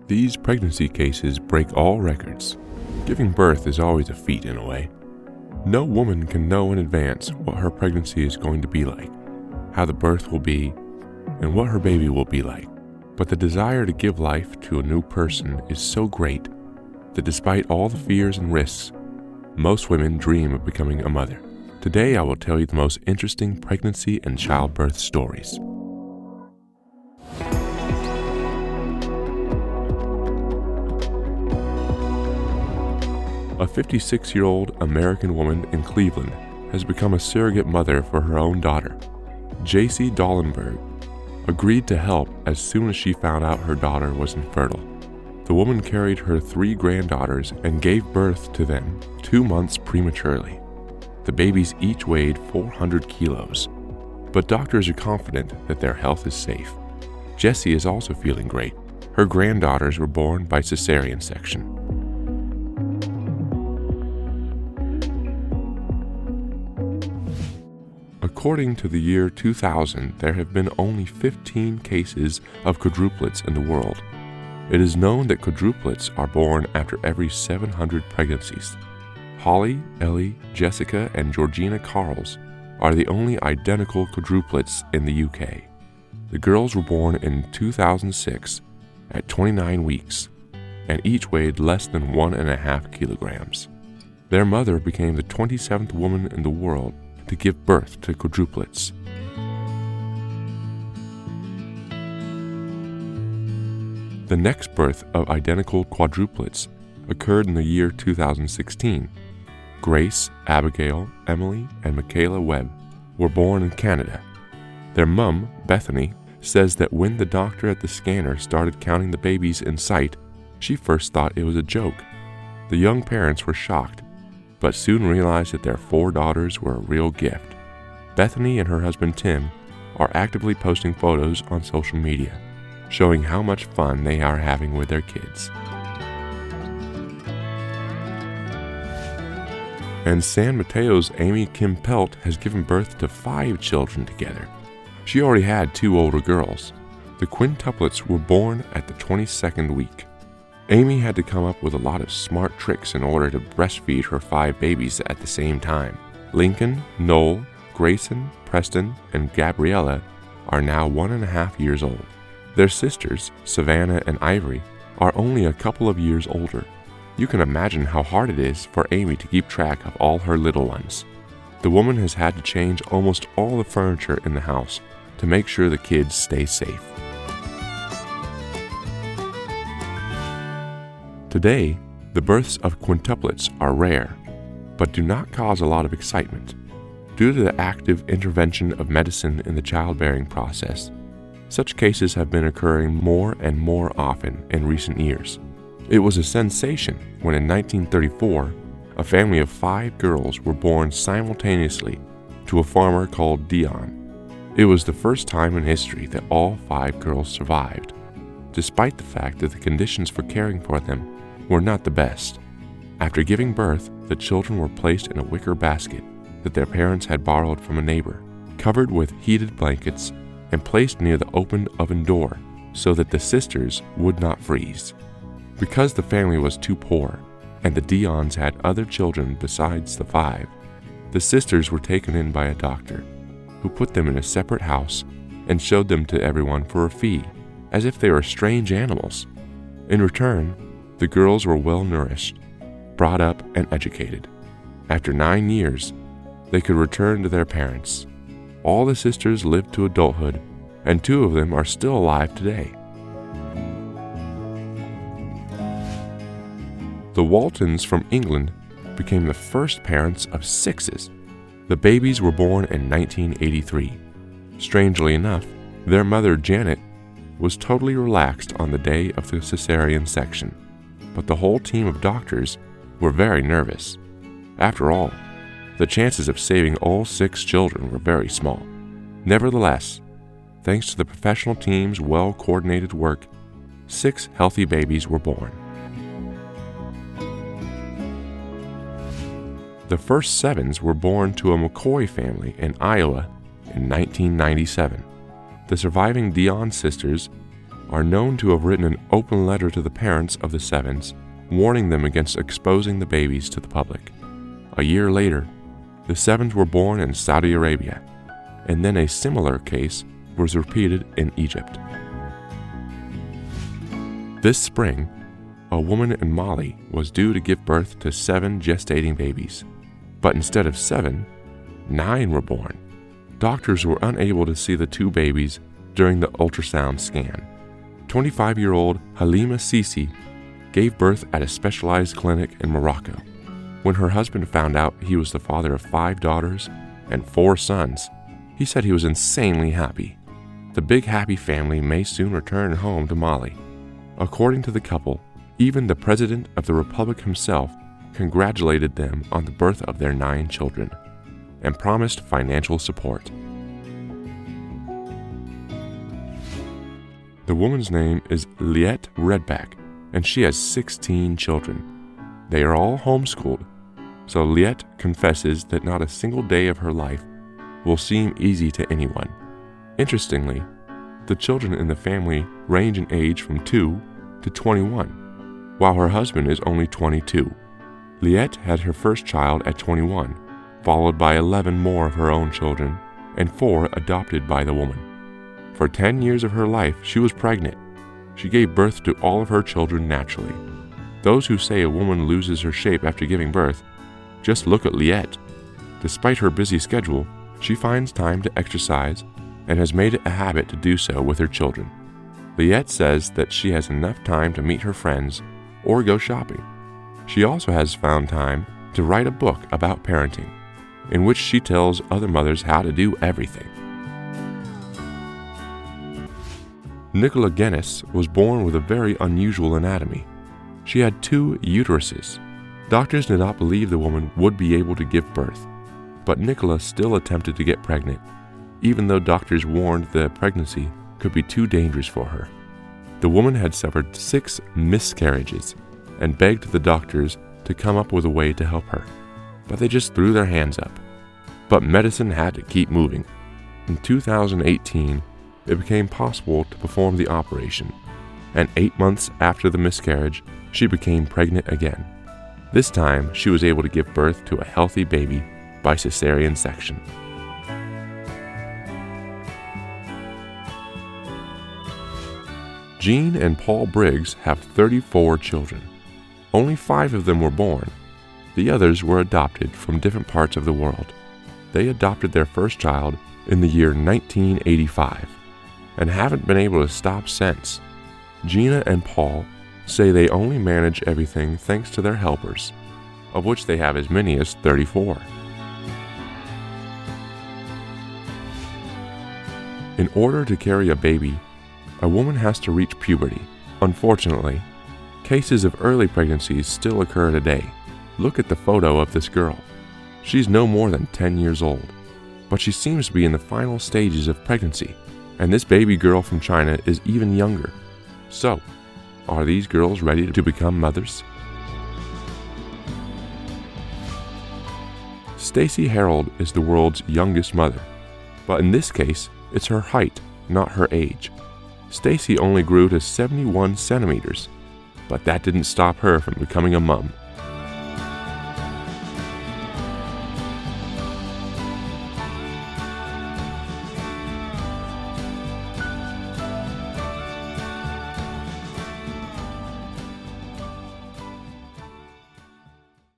These pregnancy cases break all records. Giving birth is always a feat in a way. No woman can know in advance what her pregnancy is going to be like, how the birth will be, and what her baby will be like. But the desire to give life to a new person is so great that despite all the fears and risks, most women dream of becoming a mother. Today I will tell you the most interesting pregnancy and childbirth stories. A 56-year-old American woman in Cleveland has become a surrogate mother for her own daughter. J.C. Dollenberg agreed to help as soon as she found out her daughter was infertile. The woman carried her 3 granddaughters and gave birth to them 2 months prematurely. The babies each weighed 400 kilos, but doctors are confident that their health is safe. Jessie is also feeling great. Her granddaughters were born by cesarean section. According to the year 2000, there have been only 15 cases of quadruplets in the world. It is known that quadruplets are born after every 700 pregnancies. Holly, Ellie, Jessica, and Georgina Carls are the only identical quadruplets in the UK. The girls were born in 2006 at 29 weeks, and each weighed less than 1.5 kilograms. Their mother became the 27th woman in the world to give birth to quadruplets. The next birth of identical quadruplets occurred in the year 2016. Grace, Abigail, Emily, and Michaela Webb were born in Canada. Their mum, Bethany, says that when the doctor at the scanner started counting the babies in sight, she first thought it was a joke. The young parents were shocked, but soon realized that their 4 daughters were a real gift. Bethany and her husband Tim are actively posting photos on social media, showing how much fun they are having with their kids. And San Mateo's Amy Kim Pelt has given birth to 5 children together. She already had 2 older girls. The quintuplets were born at the 22nd week. Amy had to come up with a lot of smart tricks in order to breastfeed her 5 babies at the same time. Lincoln, Noel, Grayson, Preston, and Gabriella are now 1.5 years old. Their sisters, Savannah and Ivory, are only a couple of years older. You can imagine how hard it is for Amy to keep track of all her little ones. The woman has had to change almost all the furniture in the house to make sure the kids stay safe. Today, the births of quintuplets are rare, but do not cause a lot of excitement. Due to the active intervention of medicine in the childbearing process, such cases have been occurring more and more often in recent years. It was a sensation when in 1934, a family of 5 girls were born simultaneously to a farmer called Dion. It was the first time in history that all 5 girls survived, despite the fact that the conditions for caring for them were not the best. After giving birth, the children were placed in a wicker basket that their parents had borrowed from a neighbor, covered with heated blankets, and placed near the open oven door so that the sisters would not freeze. Because the family was too poor, and the Dions had other children besides the 5, the sisters were taken in by a doctor, who put them in a separate house and showed them to everyone for a fee, as if they were strange animals. In return, the girls were well nourished, brought up, and educated. After 9 years, they could return to their parents. All the sisters lived to adulthood, and 2 of them are still alive today. The Waltons from England became the first parents of 6s. The babies were born in 1983. Strangely enough, their mother Janet was totally relaxed on the day of the cesarean section, but the whole team of doctors were very nervous. After all, the chances of saving all 6 children were very small. Nevertheless, thanks to the professional team's well-coordinated work, 6 healthy babies were born. The first 7s were born to a McCoy family in Iowa in 1997. The surviving Dion sisters are known to have written an open letter to the parents of the sevens, warning them against exposing the babies to the public. A year later, the sevens were born in Saudi Arabia, and then a similar case was repeated in Egypt. This spring, a woman in Mali was due to give birth to 7 gestating babies, but instead of 7, 9 were born. Doctors were unable to see the 2 babies during the ultrasound scan. 25-year-old Halima Sisi gave birth at a specialized clinic in Morocco. When her husband found out he was the father of 5 daughters and 4 sons, he said he was insanely happy. The big happy family may soon return home to Mali. According to the couple, even the President of the Republic himself congratulated them on the birth of their 9 children and promised financial support. The woman's name is Liette Redback, and she has 16 children. They are all homeschooled, so Liette confesses that not a single day of her life will seem easy to anyone. Interestingly, the children in the family range in age from 2 to 21, while her husband is only 22. Liette had her first child at 21, followed by 11 more of her own children, and 4 adopted by the woman. For 10 years of her life, she was pregnant. She gave birth to all of her children naturally. Those who say a woman loses her shape after giving birth, just look at Liette. Despite her busy schedule, she finds time to exercise and has made it a habit to do so with her children. Liette says that she has enough time to meet her friends or go shopping. She also has found time to write a book about parenting, in which she tells other mothers how to do everything. Nicola Guinness was born with a very unusual anatomy. She had 2 uteruses. Doctors did not believe the woman would be able to give birth, but Nicola still attempted to get pregnant, even though doctors warned the pregnancy could be too dangerous for her. The woman had suffered 6 miscarriages and begged the doctors to come up with a way to help her, but they just threw their hands up. But medicine had to keep moving. In 2018, it became possible to perform the operation, and 8 months after the miscarriage, she became pregnant again. This time, she was able to give birth to a healthy baby by cesarean section. Jean and Paul Briggs have 34 children. Only 5 of them were born. The others were adopted from different parts of the world. They adopted their first child in the year 1985 and haven't been able to stop since. Gina and Paul say they only manage everything thanks to their helpers, of which they have as many as 34. In order to carry a baby, a woman has to reach puberty. Unfortunately, cases of early pregnancies still occur today. Look at the photo of this girl. She's no more than 10 years old, but she seems to be in the final stages of pregnancy, and this baby girl from China is even younger. So, are these girls ready to become mothers? Stacey Harold is the world's youngest mother, but in this case, it's her height, not her age. Stacey only grew to 71 centimeters, but that didn't stop her from becoming a mom.